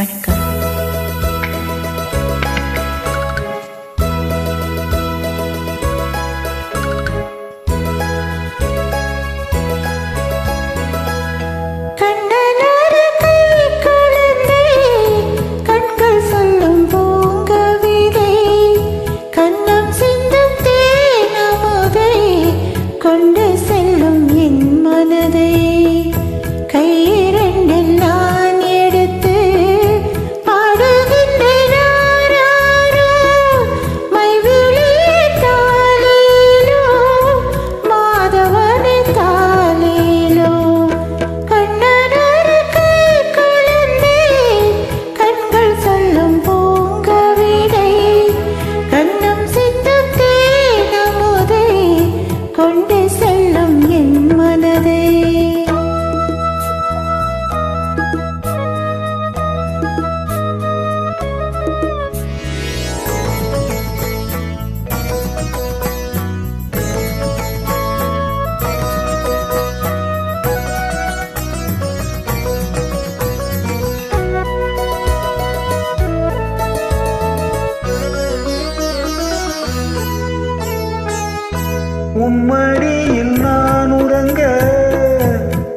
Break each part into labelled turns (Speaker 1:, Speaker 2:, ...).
Speaker 1: வணக்கம்.
Speaker 2: கொண்டு செல்லும் என் மனதை கையிரண்டில் நான் எடுத்து பாடுகின்றேன் மைவிழியே தாலேலோ மாதவனே தாலேலோ கண்ணனொரு கை குழந்தை கண்கள் சொல்லும் பூங்கவிதை கண்ணம் சிந்தும் தேனமுதை கொண்டு செல்லும் என் மனதை
Speaker 3: உம்மடியில் நான் உறங்க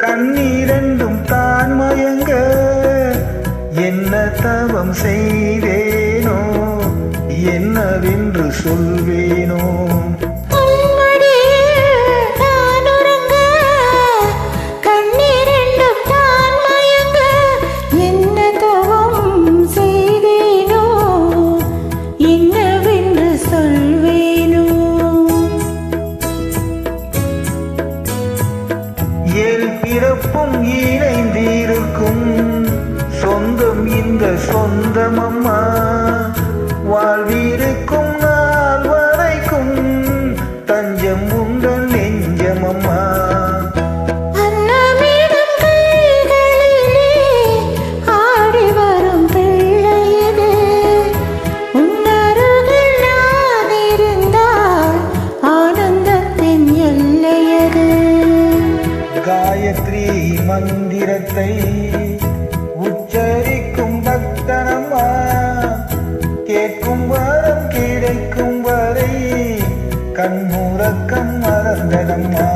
Speaker 3: கண்ணீரண்டும் தான் மயங்க என்ன தவம் செய்வேனோ என்னவென்று சொல்வேனோ பிறப்பும் இணைந்திருக்கும் சொந்தம் இந்த சொந்தம் அம்மா வாழ்விருக்கும் நாள் வரைக்கும் தஞ்சம் உங்கள் நெஞ்சம் அம்மா காயத்ரி மந்திரத்தை உச்சரிக்கும் பக்தனம்மா கேட்கும் வரம் கிடைக்கும் வரை கண்முறக்கம் மறந்தனம்மா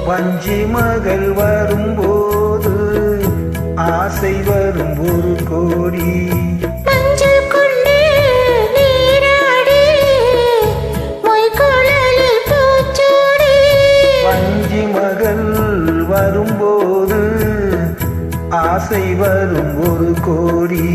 Speaker 3: வஞ்சி மகள் வரும்போது ஆசை வரும் ஒரு கோடி
Speaker 2: மஞ்சள் கொண்டு நீராடி மொய்குழலில் பூச்சூடி
Speaker 3: வஞ்சி மகள் வரும்போது ஆசை வரும் ஒரு கோடி